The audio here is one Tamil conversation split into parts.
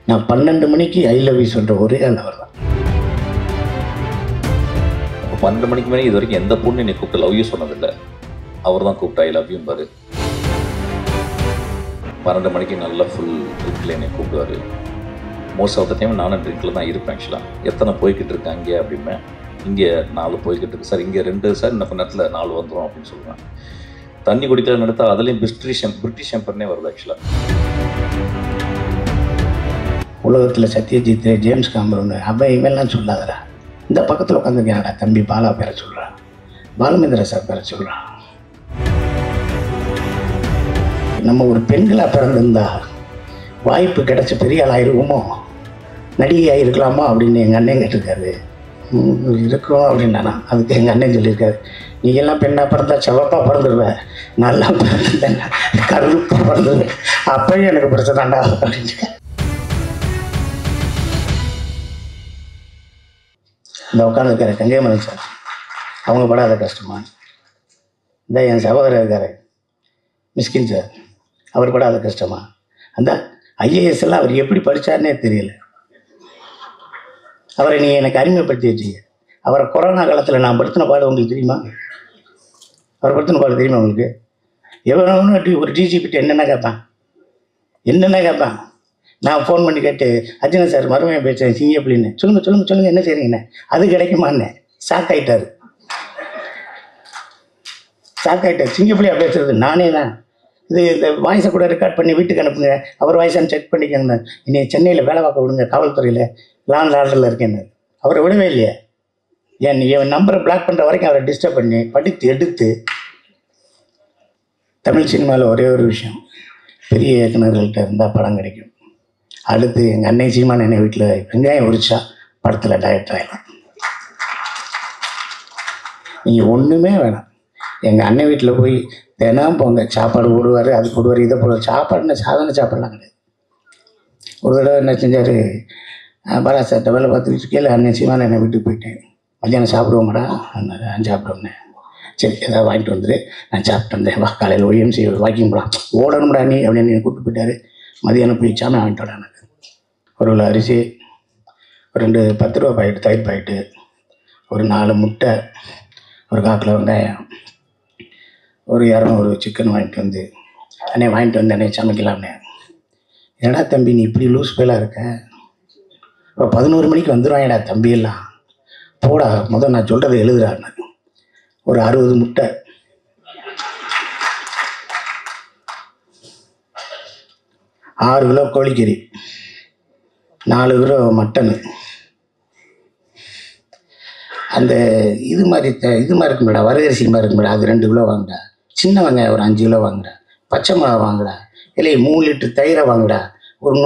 நான் 12 மணிக்கு ஐ லவ் யூ சொல்கிற ஒரே ஆள் அவர் தான். 12 மணிக்கு மேலே இது வரைக்கும் எந்த பொண்ணு என்னை கூப்பிட்டு லவ் யூ சொன்னதில்லை. அவர் தான் கூப்பிட்டு ஐ லவ் யூ பாரு. 12 மணிக்கு நல்லா ஃபுல் ட்ரிங்கில் என்னை கூப்பிடுவார். மோஸ்ட் ஆஃப் த டைம் நானும் ட்ரிங்கில் தான் இருப்பேன். ஆக்சுவலாக எத்தனை போய்கிட்டு இருக்கேன் அங்கே அப்படிமே, இங்கே 4 போய்கிட்டு இருக்கு சார், இங்கே 2 சார், இன்னும் நேரத்தில் 4 வந்துடும் அப்படின்னு சொல்லுவேன். தண்ணி குடிக்கலன்னு எடுத்தால் அதுலேயும் பிரிட்டிஷ் ஷெம்பர்னே வருது. ஆக்சுவலாக உலகத்தில் சத்யஜித், ஜேம்ஸ் காமரூன், அவன் இவெல்லாம் சொல்லாதடா. இந்த பக்கத்தில் உட்காந்துருக்கானடா தம்பி பாலா பேர சொல்கிறான், பாலுமேந்திர சார் பேர சொல்கிறான். நம்ம ஒரு பெண்களாக பிறந்திருந்தா வாய்ப்பு கிடைச்ச பெரிய ஆள் ஆயிடுவோமோ, நடிகையாக இருக்கலாமா அப்படின்னு எங்கள் அண்ணன் கேட்டிருக்காரு. இருக்கும் அப்படின்னா அதுக்கு எங்கள் அண்ணன் சொல்லியிருக்காரு, நீ எல்லாம் பெண்ணாக பிறந்தா செவப்பாக பிறந்துடுவேன், நல்லா பிறந்தேன் கருப்பாக பிறந்துடுவேன், அப்பயும் எனக்கு பிரச்சனைடா அப்படின்னு. இந்த உட்காந்துருக்காரு கங்கைமரன் சார், அவங்க படாத கஷ்டமா. இந்த என் சகோதரர் இருக்காரு மிஸ்கின் சார், அவர் படாத கஷ்டமா. அந்த ஐஏஎஸ் எல்லாம் அவர் எப்படி படித்தார்னே தெரியல. அவரை நீ எனக்கு அறிமுகப்படுத்தி வச்சிங்க. அவரை கொரோனா காலத்தில் நான் படுத்தின பாடு உங்களுக்கு தெரியுமா? அவர் படுத்தின பாடு தெரியுமா உங்களுக்கு? எவ்வளோ ஒரு டிஜிபிட்டு என்னென்ன கேட்பான். நான் ஃபோன் பண்ணி கேட்டு, அர்ஜுனன் சார் மறுமையாக பேசுகிறேன் சிங்கப்பள்ளின்னு, சொல்லுங்கள் என்ன செய்றீங்கண்ணே, அது கிடைக்குமாண்ணே. ஷாக் ஆகிட்டார். சிங்கப்பள்ளியாக பேசுகிறது நானே தான். இந்த வாய்ஸை கூட ரெக்கார்ட் பண்ணி வீட்டுக்கு அனுப்புங்க, அவர் வாய்ஸான்னு செக் பண்ணிக்கோங்க, இன்னை சென்னையில் வேலை பார்க்க விடுங்க, காவல்துறையில் லாண்ட் ஆர்டரில் இருக்கேன்னு. அவரை விடவே இல்லையா? என் நம்பரை பிளாக் பண்ணுற வரைக்கும் அவரை டிஸ்டர்ப் பண்ணி படித்து எடுத்து. தமிழ் சினிமாவில் ஒரே ஒரு விஷயம், பெரிய இயக்குநர்கள்ட்ட இருந்தால் படம் கிடைக்கும். அடுத்து எங்கள் அன்னை சீமான் என்னை வீட்டில் வெங்காயம் உரிச்சா படத்தில் டைரக்டர் ஆகிடும். நீங்கள் ஒன்றுமே வேணாம், எங்கள் அண்ணன் வீட்டில் போய் தினம் போங்க, சாப்பாடு போடுவார், அது போடுவார், இதை போடுவார். சாப்பாடுன்னு சாதாரண சாப்பாடுலாம் கிடையாது. ஒரு தடவை என்ன செஞ்சார், பாலா சார்ட்ட வேலை பார்த்துட்டு கீழே அண்ணன் சீமான் என்னை வீட்டுக்கு போயிட்டேன். மத்தியானம் சாப்பிடுவோம்டா, நான் சாப்பிடுவேன். சரி ஏதாவது வாங்கிட்டு வந்துடு, நான் சாப்பிட்டு வந்தேன், வா காலையில் OMC வாக்கிங் போகலாம், ஓடணும்டா நீ அப்படின்னு கூப்பிட்டு போயிட்டார். மதியானம் போய் சாமி வாங்கிட்டு வர எனக்கு ஒரு கிலோ அரிசி, ஒரு 2 10 ரூபா பாக்கெட்டு தயிர் பாக்கெட்டு, ஒரு 4 முட்டை, ஒரு 1/4 கிலோ வெங்காயம், ஒரு 200 சிக்கன் வாங்கிட்டு வந்து, அண்ணே வாங்கிட்டு வந்து அண்ணே சமைக்கலாம்னே. ஏடா தம்பி நீ இப்படி லூஸ் பேலாக இருக்க, இப்போ 11 மணிக்கு வந்துடுவாங்கடா தம்பியெல்லாம், போடா முதல் நான் சொல்கிறத எழுதுறான்னு. ஒரு 60 முட்டை, 6 கிலோ கோழிக்கறி, 4 கிலோ மட்டனு, அந்த இது மாதிரி இருக்கும்டா, வரகரிசி மாதிரி இருக்கும்டா, அது 2 கிலோ வாங்குடா. சின்ன வெங்காயம் ஒரு 5 கிலோ வாங்குடா. பச்சை மிளகா வாங்குடா. இல்லை 3 லிட்டர் தயிரை வாங்குடா.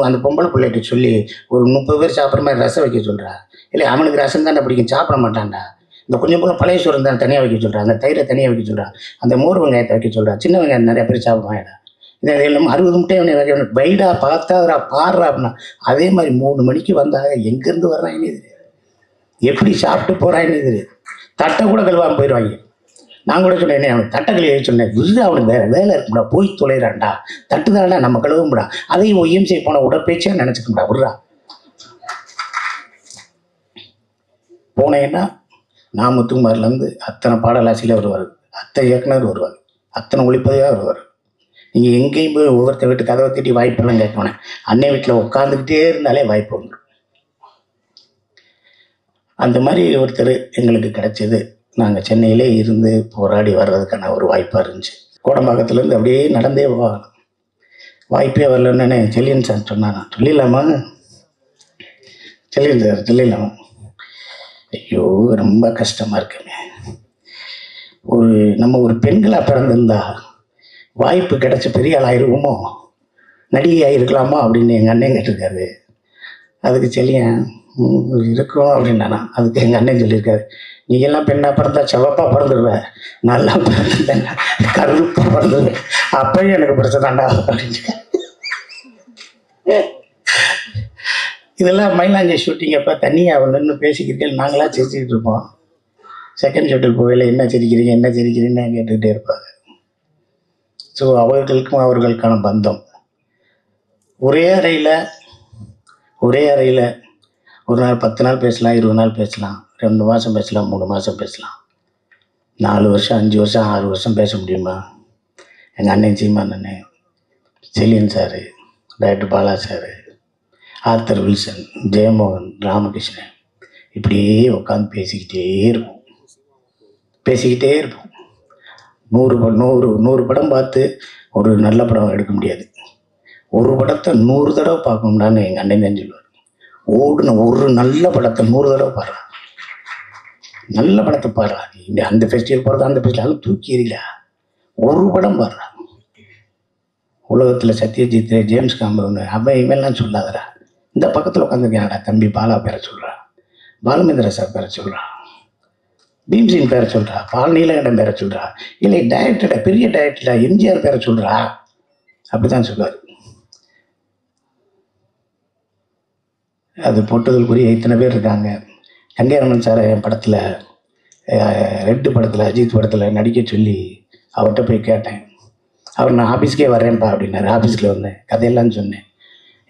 அந்த பொம்பளை பிள்ளைகிட்ட சொல்லி ஒரு 30 பேர் சாப்பிட்ற மாதிரி ரசம் வைக்க சொல்கிறா. இல்லை அவனுக்கு ரசம் தானே பிடிக்கும், சாப்பிட மாட்டான்டா. இந்த கொஞ்சம் போல பழைய சோறு தான் தனியாக வைக்க சொல்கிறா, அந்த தயிரை தனியாக வைக்க சொல்கிறா, அந்த மோர் வெங்காயத்தை வைக்க சொல்கிறா. சின்ன வெங்காயம் நிறைய பேர் சாப்பிடுவாங்கடா. இதை எல்லாம் 60 முட்டையை வைக்க பைடா பார்த்தாதரா பாடுறா அப்படின்னா. அதே மாதிரி 3 மணிக்கு வந்தாங்க, எங்கேருந்து வர்றாங்கன்னு தெரியாது, எப்படி சாப்பிட்டு போகிறான்னு தெரியாது. தட்டை கூட கழுவாமல் போயிடுவாங்க. நான் கூட சொன்னேன், என்ன அவனுக்கு தட்டை கழுவி சொன்னேன், விருது அவனுக்கு வேலை இருக்கும்டா, போய் தொலைறான்டா, தட்டு தான்டா நம்ம கழுவும்டா, அதையும் OMC போன உடற்பயிற்சியாக நினச்சிக்கோம்டா, விடுறா. போனேன்னா நாமத்துக்குமாரிலேருந்து அத்தனை பாடலாசியில் வருவார், அத்தனை இயக்குனர் வருவார், அத்தனை ஒளிப்பதிவாக வருவார். நீங்கள் எங்கேயும் போய் ஒவ்வொருத்த வீட்டு கதவை தட்டி வாய்ப்பெல்லாம் கேட்கணும். அன்னை வீட்டில் உட்காந்துக்கிட்டே இருந்தாலே வாய்ப்பு வந்துடும். அந்த மாதிரி ஒருத்தர் எங்களுக்கு கிடைச்சது. நாங்கள் சென்னையிலே இருந்து போராடி வர்றதுக்கான ஒரு வாய்ப்பாக இருந்துச்சு. கோடம்பாக்கத்துலேருந்து அப்படியே நடந்தே போகலாம், வாய்ப்பே வரலன்னு செல்லியன் சார் சொன்னாங்க. சொல்லிடலாமா? செல்லியன் சார் சொல்லிடலாமா? ஐயோ ரொம்ப கஷ்டமாக இருக்குங்க. நம்ம ஒரு பெண்களாக பிறந்திருந்தா வாய்ப்பு கிடைச்ச பெரிய ஆள் ஆயிடுவோமோ, நடிகையாக இருக்கலாமா அப்படின்னு எங்கள் அண்ணன் கேட்டிருக்காரு. அதுக்கு செல்லியன் இருக்கும் அப்படின்னா அதுக்கு எங்கள் அண்ணன் சொல்லியிருக்காரு, நீ எல்லாம் பெண்ணாக பிறந்தா செவப்பாக பிறந்துடுவேன், நல்லா பிறந்தேன் கருப்பாக பிறந்துடுவேன், அப்பயும் எனக்கு பிரச்சனைடா அப்படின்னு. இதெல்லாம் மயிலாஞ்சி ஷூட்டிங் அப்போ தனியாக நின்று பேசிக்கிறீங்க, நாங்களாம் சிரிச்சுக்கிட்டு இருப்போம். செகண்ட் ஷூட்டுக்கு போகல, என்ன சிரிக்கிறீங்கன்னு கேட்டுக்கிட்டே இருப்பாங்க. ஸோ அவர்களுக்கும் அவர்களுக்கான பந்தம். ஒரே அறையில் ஒரே அறையில் ஒரு நாள் 10 நாள் பேசலாம், 20 நாள் பேசலாம், 2 மாதம் பேசலாம், 3 மாதம் பேசலாம். 4 வருஷம், 5 வருஷம், 6 வருஷம் பேச முடியுமா? எங்கள் அண்ணன் சீமான் அண்ணன், Selian sir, doctor Bala sir, Arthur Wilson, Jeyamohan, Ramakrishnan, இப்படியே உட்காந்து பேசிக்கிட்டே இருப்போம். 100 படம் பார்த்து ஒரு நல்ல படம் எடுக்க முடியாது. ஒரு படத்தை 100 தடவை பார்க்கணும்டான்னு எங்கள் அண்ணன் தான் சொல்லுவார். ஓடுன ஒரு நல்ல படத்தை 100 தடவை பாடுறான். நல்ல படத்தை பாடுறான். இந்த அந்த ஃபெஸ்டிவல் போகிறது, அந்த ஃபெஸ்டிவல் தூக்கி எறியல. ஒரு படம் பாடுறான். உலகத்தில் சத்யஜித், ஜேம்ஸ் காமரூன், அவன் இவெல்லாம் சொல்லாதடா. இந்த பக்கத்தில் உட்காந்துருக்கானடா தம்பி பாலா பேரை சொல்கிறான், பாலுமேந்திர சார் பேரை சொல்கிறான், பீம்சிங் பேரை சொல்கிறா, பால் நீலகண்டன் பேரை சொல்கிறா, இல்லை டைரக்டரா, பெரிய டைரக்டரா எம்ஜிஆர் பேரை சொல்கிறா. அப்படி தான் சொல்லுவார். அது போட்டதுக்குரிய இத்தனை பேர் இருக்காங்க. கங்கைராமன் சார் என் படத்தில், ரெட்டு படத்தில், அஜித் படத்தில் நடிக்க சொல்லி அவர்கிட்ட போய் கேட்டேன். அவர் நான் ஆஃபீஸ்க்கே வரேன்ப்பா அப்படின்னாரு. ஆஃபீஸில் வந்தேன், கதையெல்லாம் சொன்னேன்.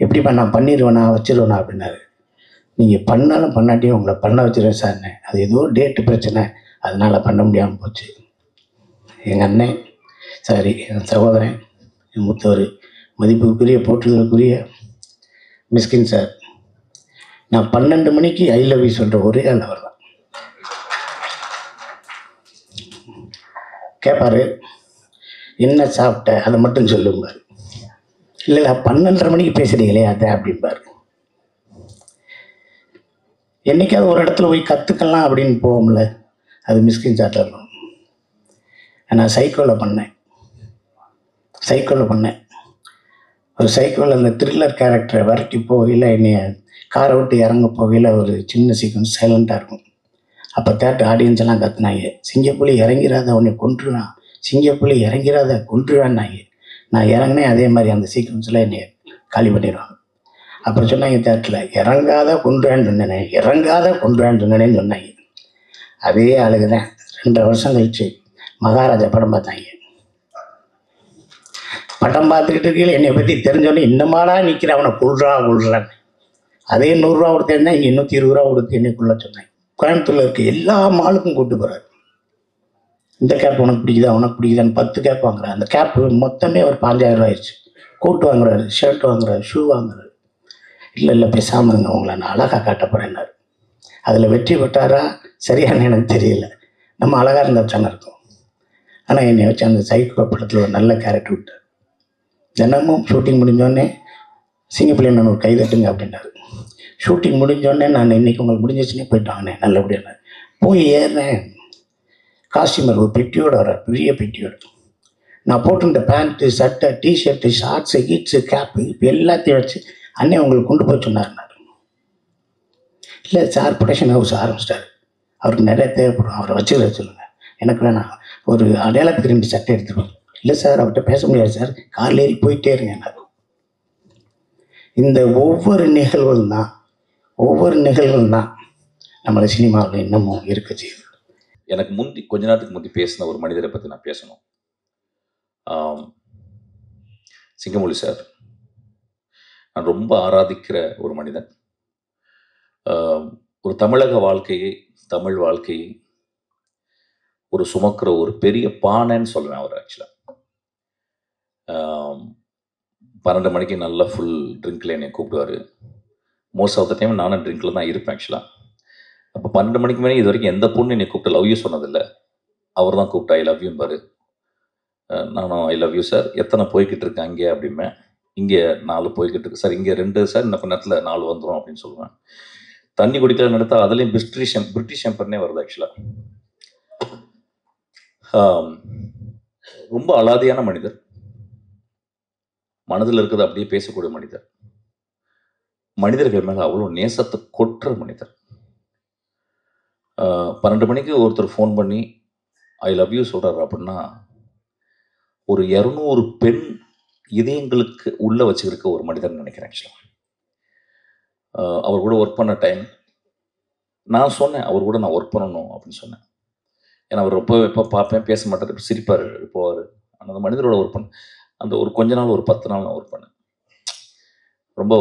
எப்படிப்பா நான் பண்ணிடுவேனா வச்சிருவேனா அப்படின்னாரு. நீங்கள் பண்ணாலும் பண்ணாட்டியும் உங்களை பண்ண வச்சிருவேன் சார்னே. அது ஏதோ டேட்டு பிரச்சனை, அதனால் பண்ண முடியாமல் போச்சு. எங்கள் அண்ணன் சாரி, என் சகோதரன், என் மூத்தவர், மதிப்புக்குரிய போற்றுதலுக்குரிய மிஸ்கின் சார், நான் 12 மணிக்கு ஐ லவ் யூ சொல்கிற ஒரே ஆள் அவர் தான். கேட்பார், என்ன சாப்பிட்ட அதை மட்டும் சொல்லும்பார். இல்லை 12:30 மணிக்கு பேசுகிறீங்களே அதை அப்படிம்பார். என்றைக்காவது ஒரு இடத்துல போய் கற்றுக்கலாம் அப்படின்னு போவோம்ல, அது மிஸ்கின் சார்ட்டில் இருக்கும். நான் சைக்கோவில் பண்ணேன். ஒரு சைக்கோவில் அந்த த்ரில்லர் கேரக்டரை விரட்டி போகையில், என்னைய காரை விட்டு இறங்க போகையில் ஒரு சின்ன சீக்வன்ஸ் சைலண்ட்டாக இருக்கும். அப்போ தேட்டர் ஆடியன்ஸ் எல்லாம் கத்துனாங்க, சிங்கப்புலி இறங்கிறாத உன்னை கொன்றுவான், சிங்கப்புலி இறங்கிறாத கொன்றுவான்னாங்க. நான் இறங்கினேன், அதே மாதிரி அந்த சீக்வன்ஸில் என்னை காலி பண்ணிடுவாங்க. அப்புறம் சொன்னாங்க தேட்டரில், இறங்காத கொன்றுவான்னு சொன்னேன்னு சொன்னாங்க. அதே ஆளுக்கு தான் 2 வருஷம் கழிச்சு மகாராஜா படம் பார்த்தாங்க. படம் பார்த்துக்கிட்டு இருக்கையில் என்னை பற்றி தெரிஞ்சோன்னே, இன்னமாடா நிற்கிற அவனை கொள்றான்னு. அதே 100 ரூபா கொடுத்தேன்னா இங்கே 120 ரூபா கொடுத்து என்னைக்குள்ள சொன்னாங்க. கோயம்புத்தூரில் இருக்க எல்லா மாலுக்கும் கூப்பிட்டு போகிறார். இந்த கேப் உனக்கு பிடிக்குதான்னு 10 கேப் வாங்குறாரு. அந்த கேப் மொத்தமே ஒரு 5000 ரூபா ஆயிடுச்சு. கோட் வாங்குறாரு, ஷர்ட் வாங்குறாரு, ஷூ வாங்குறாரு. இல்லை பேசாமங்க, உங்களை நான் அழகாக காட்ட போகிறேன்னாரு. அதில் வெற்றி பெற்றாரா சரியான எனக்கு தெரியல. நம்ம அழகாக இருந்தால் தானே இருக்கும். ஆனால் என்னை வச்சு அந்த சைக்கோ படத்தில் ஒரு நல்ல கேரக்டர் விட்டார். தினமும் ஷூட்டிங் முடிஞ்சோடனே சிங்கப்பிள்ளை நான் ஒரு கைதட்டுங்க அப்படின்னாரு. ஷூட்டிங் முடிஞ்சோடனே நான் இன்றைக்கி உங்களுக்கு முடிஞ்சிச்சுன்னே போயிட்டு வாங்கினேன் நல்லபடியான. போய் ஏறினேன், காஸ்டியூமர் ஒரு பெட்டியோடு வர்றார், பெரிய பெட்டியோடு. நான் போட்டிருந்த பேண்ட்டு, சட்டை, டிஷர்ட்டு, ஷார்ட்ஸு, கீட்ஸு, கேப்பு இப்போ எல்லாத்தையும் வச்சு, அண்ணே உங்களுக்கு கொண்டு போய் சொன்னார்னார். இல்லை சார் ப்ரொடக்ஷன் ஹவுஸ் ஆரம்பிச்சிட்டார், அவருக்கு நிறைய தேவைப்படும், அவரை வச்சுக்கிற சொல்லுங்கள், எனக்கு வேணாம், ஒரு அடையாளத்துக்கு 2 சட்டை எடுத்துருவோம். இல்லை சார் அவர்கிட்ட பேச முடியாது சார், காரில் ஏறி போயிட்டே இருங்க. இந்த ஒவ்வொரு நிகழ்வுகள் தான் நம்மளை சினிமாவில் இன்னமும் இருக்க செய்யுது. எனக்கு கொஞ்ச நேரத்துக்கு முந்தி பேசின ஒரு மனிதரை பற்றி நான் பேசணும். சிங்கமொழி சார் நான் ரொம்ப ஆராதிக்கிற ஒரு மனிதன். ஒரு தமிழக வாழ்க்கையை, தமிழ் வாழ்க்கையை ஒரு சுமக்கிற ஒரு பெரிய பானைன்னு சொல்லுவேன் அவர். ஆக்சுவலாக 12 மணிக்கு நல்லா ஃபுல் ட்ரிங்க்கில் என்னை கூப்பிடுவார். மோஸ்ட் ஆஃப் த டைம் நானும் ட்ரிங்க்கில் தான் இருப்பேன் ஆக்சுவலாக. அப்போ 12 மணிக்கு மேலே இது வரைக்கும் எந்த பொண்ணு என்னை கூப்பிட்டு லவ் யூ சொன்னதில்லை. அவர் தான் கூப்பிட்டா ஐ லவ் யூன்னு. நானும் ஐ லவ் யூ சார், எத்தனை போய்கிட்டு இருக்கு அங்கே அப்படிம்பேன். இங்கே 4 போய்கிட்டு இருக்கு சார், இங்கே 2 சார், இன்னும் கொஞ்ச நேரத்தில் 4 வந்துடும் அப்படின்னு சொல்லுவேன். தண்ணி குடிக்கலான்னு எடுத்தால் அதுலேயும் பிரிட்டிஷ் எம்பர்னே வருது ஆக்சுவலாக. ரொம்ப அலாதியான மனிதர், மனதில் இருக்கிறது அப்படியே பேசக்கூடிய மனிதர், மனிதர்கள் மேலே அவ்வளோ நேசத்தை கொட்டுற மனிதர். 12 மணிக்கு ஒருத்தர் ஃபோன் பண்ணி ஐ லவ் யூ சொல்கிறார் அப்படின்னா, ஒரு 200 பெண் இதயங்களுக்கு உள்ளே வச்சுருக்க ஒரு மனிதன் நினைக்கிறேன் ஆக்சுவலாக. அவர் கூட ஒர்க் பண்ண டைம் நான் சொன்னேன், அவர் கூட நான் ஒர்க் பண்ணணும் அப்படின்னு சொன்னேன். ஏன்னா அவர் எப்போ பார்ப்பேன், பேச மாட்டார், சிரிப்பார், போவார். அந்த மனிதரோட ஒர்க் பண்ண அந்த ஒரு கொஞ்ச நாள், ஒரு 10 நாள் நான் ஒர்க் பண்ணேன். ரொம்ப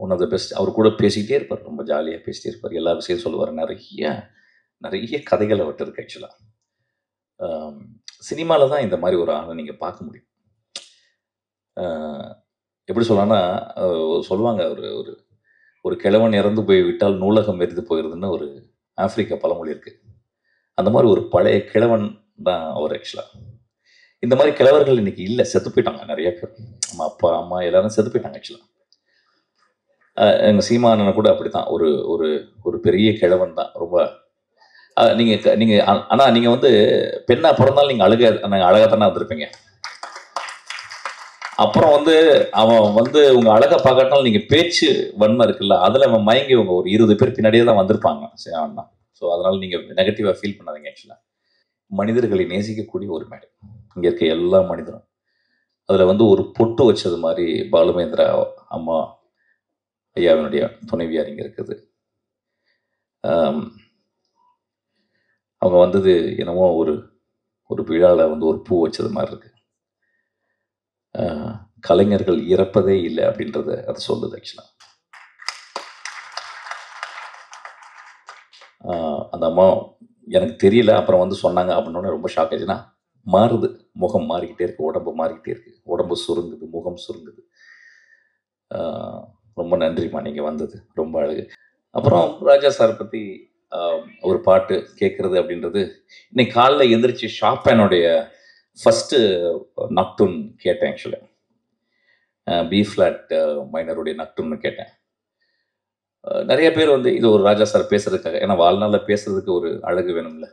ஒன் ஆஃப் த பெஸ்ட். அவர் கூட பேசிக்கிட்டே இருப்பார், ரொம்ப ஜாலியாக பேசிகிட்டே இருப்பார், எல்லா விஷயம் சொல்லுவார். நிறைய கதைகள் அவர்கிட்ட இருக்குது ஆக்சுவலாக. சினிமாவில் தான் இந்த மாதிரி ஒரு ஆளை நீங்கள் பார்க்க முடியும். எப்படி சொல்லலாம்னா, சொல்லுவாங்க, ஒரு ஒரு ஒரு கிழவன் இறந்து போய் விட்டால் நூலகம் எரிந்து போயிடுதுன்னு ஒரு ஆப்பிரிக்கா பழமொழி இருக்குது. அந்த மாதிரி ஒரு பழைய கிழவன் தான் அவர் ஆக்சுவலாக. இந்த மாதிரி கிழவர்கள் இன்னைக்கு இல்லை, செத்து போயிட்டாங்க நிறைய பேர். நம்ம அப்பா அம்மா எல்லாரும் செத்து போயிட்டாங்க ஆக்சுவலாக. எங்கள் சீமானனை கூட அப்படி தான், ஒரு ஒரு ஒரு பெரிய கிழவன் தான் ரொம்ப. நீங்கள் ஆனால் நீங்கள் வந்து பெண்ணாக பிறந்தாலும் நீங்கள் அழகாக தானே வந்திருப்பீங்க. அப்புறம் வந்து அவன் வந்து உங்கள் அழகை பார்க்காட்டாலும் நீங்கள் பேச்சு வன்மை இருக்குல்ல, அதில் அவன் மயங்கி உங்க ஒரு 20 பேர் பின்னாடியே தான் வந்திருப்பாங்க. சரி, அவன் தான். ஸோ அதனால் நீங்கள் நெகட்டிவாக ஃபீல் பண்ணாதீங்க. ஆக்சுவலாக மனிதர்களை நேசிக்கக்கூடிய ஒரு மேடை இங்கே இருக்க எல்லா மனிதரும். அதில் வந்து ஒரு பொட்டு வச்சது மாதிரி பாலுமேந்திரா அம்மா ஐயாவினுடைய துணைவியார் இங்கே இருக்குது. அவங்க வந்தது என்னமோ ஒரு ஒரு விழாவில் வந்து ஒரு பூ வச்சது மாதிரி இருக்கு. கலைஞர்கள் இறப்பதே இல்லை அப்படின்றத அது சொல்லுது ஆக்சுவலாக. அந்த அம்மா எனக்கு தெரியல, அப்புறம் வந்து சொன்னாங்க அப்படின்னோடனே ரொம்ப ஷாக் ஆச்சுன்னா, மாறுது, முகம் மாறிக்கிட்டே இருக்கு, உடம்பு மாறிக்கிட்டே இருக்கு, உடம்பு சுருங்குது, முகம் சுருங்குது. ரொம்ப நன்றிம்மா நீங்கள் வந்தது, ரொம்ப அழகு. அப்புறம் ராஜா சார் பற்றி ஒரு பாட்டு கேட்குறது அப்படின்றது, இன்னைக்கு காலைல எந்திரிச்சு ஷாப்பேனுடைய ஃபஸ்ட்டு நக்டூன் கேட்டேன் ஆக்சுவலாக. பி ஃப்ளாட் மைனருடைய நக்டூன்னு கேட்டேன். நிறைய பேர் வந்து இது ஒரு ராஜா சார் பேசுறதுக்காக, ஏன்னா வாழ்நாளில் பேசுறதுக்கு ஒரு அழகு வேணும்ல,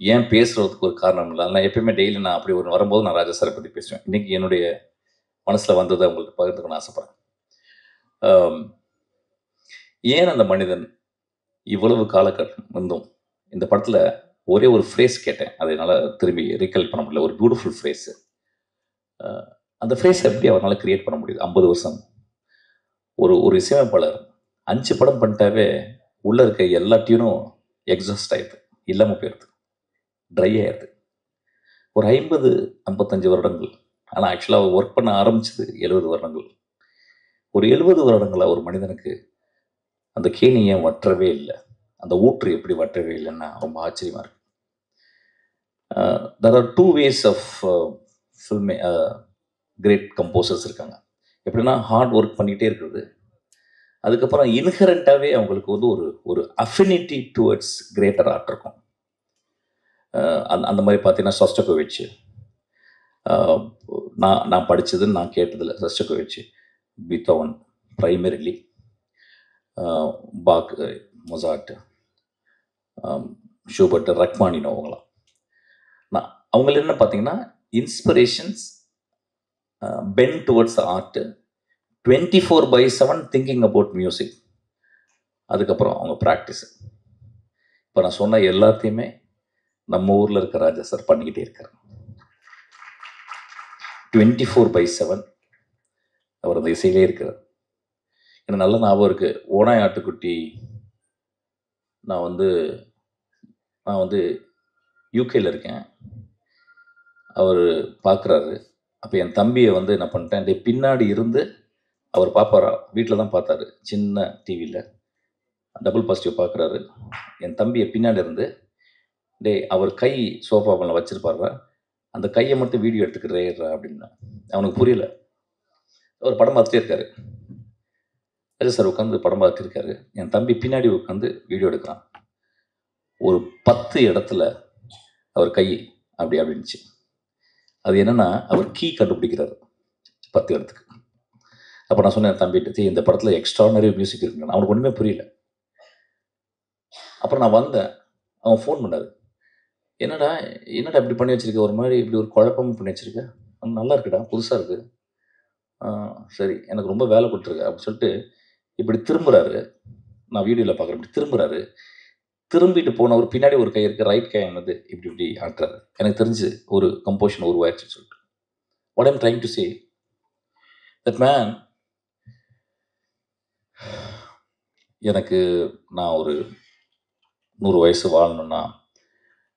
ஏன் பேசுறதுக்கு ஒரு காரணம் இல்லை. அதனால் எப்பயுமே டெய்லி நான் அப்படி ஒரு வரும்போது நான் ராஜா சாரை பற்றி பேசுவேன். இன்னைக்கு என்னுடைய மனசில் வந்ததை அவங்கள்ட்ட பகிர்ந்துக்கணும்னு ஆசைப்பட்றேன். ஏன் அந்த மனிதன் இவ்வளவு காலகட்டம் வந்தும் இந்த படத்தில் ஒரே ஒரு ஃப்ரேஸ் கேட்டேன், அதை என்னால் திரும்பி ரீகால் பண்ண முடியல. ஒரு பியூட்டிஃபுல் ஃப்ரேஸு. அந்த ஃப்ரேஸை எப்படி அவரால் கிரியேட் பண்ண முடியுது? 50 வருஷம் ஒரு இசையமைப்பாளர் 5 படம் பண்ணிட்டாவே உள்ளே இருக்க எல்லா டியூனும் எக்ஸாஸ்ட் ஆயிடுது, இல்லாமல் போயிடுது, ட்ரை ஆயிடுது. ஒரு 50-55 வருடங்கள். ஆனால் ஆக்சுவலாக அவர் ஒர்க் பண்ண ஆரம்பிச்சது 70 வருடங்கள். ஒரு 70 வருடங்களாக ஒரு மனிதனுக்கு அந்த கேணி ஏன் வற்றவே இல்லை, அந்த ஊற்று எப்படி வற்றவே இல்லைன்னா ரொம்ப ஆச்சரியமாக இருக்கு. there are 2 ways of film great composers இருக்காங்க. எப்படின்னா ஹார்ட் ஒர்க் பண்ணிகிட்டே இருக்கிறது, அதுக்கப்புறம் இன்ஹரண்ட்டாகவே அவங்களுக்கு வந்து ஒரு ஒரு அஃபினிட்டி டுவர்ட்ஸ் கிரேட்டர் ஆர்ட் இருக்கும். அந்த மாதிரி பார்த்தீங்கன்னா ஷோஸ்டகோவிச், நான் படித்ததுன்னு நான் கேட்டதில் Shostakovich, Beethoven primarily, Bach, Mozart, Schubert, Rachmaninoff, அவங்களாம் அவங்கள என்ன பார்த்தீங்கன்னா inspirations pen towards art, 24/7 thinking about music, அதுக்கப்புறம் அவங்க ப்ராக்டிஸ். இப்போ நான் சொன்ன எல்லாத்தையுமே நம்ம ஊரில் இருக்க ராஜா சார் பண்ணிக்கிட்டே இருக்கார். 24/7 அவர் அந்த இசையிலே இருக்கிறார். எனக்கு நல்ல ஞாபகம் இருக்குது, ஓனாய் ஆட்டுக்குட்டி நான் வந்து யூகேல இருக்கேன், அவர் பார்க்குறாரு. அப்போ என் தம்பியை வந்து என்ன பண்ணிட்டேன், பின்னாடி இருந்து அவர் பார்ப்பாரா, வீட்டில் தான் பார்த்தாரு, சின்ன டிவியில் டபுள் பாசிட்டிவ் பார்க்குறாரு. என் தம்பியை பின்னாடி இருந்து அவர் கை சோஃபா மேலே வச்சுருப்பாரா, அந்த கையை மட்டும் வீடியோ எடுத்துக்கிறேன் அப்படின்னா. அவனுக்கு புரியல, அவர் படம் பார்த்துட்டே இருக்காரு. ராஜா சார் உட்காந்து படம் பார்த்துட்டு இருக்காரு, என் தம்பி பின்னாடி உட்காந்து வீடியோ எடுக்கிறான். ஒரு 10 இடத்துல அவர் கை அப்படின்னுச்சு. அது என்னன்னா அவர் கீ கண்டுபிடிக்கிறாரு 10 இடத்துக்கு. அப்போ நான் சொன்னேன் தம்பிட்டு, இந்த படத்தில் எக்ஸ்ட்ரானரி மியூசிக் இருக்குங்க. அவனுக்கு ஒன்றுமே புரியல. அப்புறம் நான் வந்தேன், அவன் ஃபோன் பண்ணார், என்னடா இப்படி பண்ணி வச்சிருக்க, ஒரு மாதிரி இப்படி ஒரு குழப்பமும் பண்ணி வச்சிருக்க, நல்லா இருக்குடா, புதுசாக இருக்கு, சரி எனக்கு ரொம்ப வேலை கொடுத்துருக்கு அப்படின்னு சொல்லிட்டு இப்படி திரும்புகிறாரு. நான் வீடியோவில் பார்க்குறேன், இப்படி திரும்புகிறாரு. திரும்பிட்டு போனவர் பின்னாடி ஒரு கை இருக்குது, ரைட் கை என்னது இப்படி ஆட்டுறாரு. எனக்கு தெரிஞ்சு ஒரு கம்போஷன் உருவாயிடுச்சுன்னு சொல்லிட்டு. What I'm trying to say, that man, எனக்கு நான் ஒரு 100 வயசு வாழணும்னா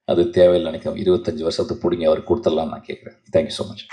அது தேவையில்லை நினைக்கிறேன். 25 வருஷத்துக்கு பிடிங்க அவர் கொடுத்துடலான்னு நான் கேட்குறேன். Thank you so much.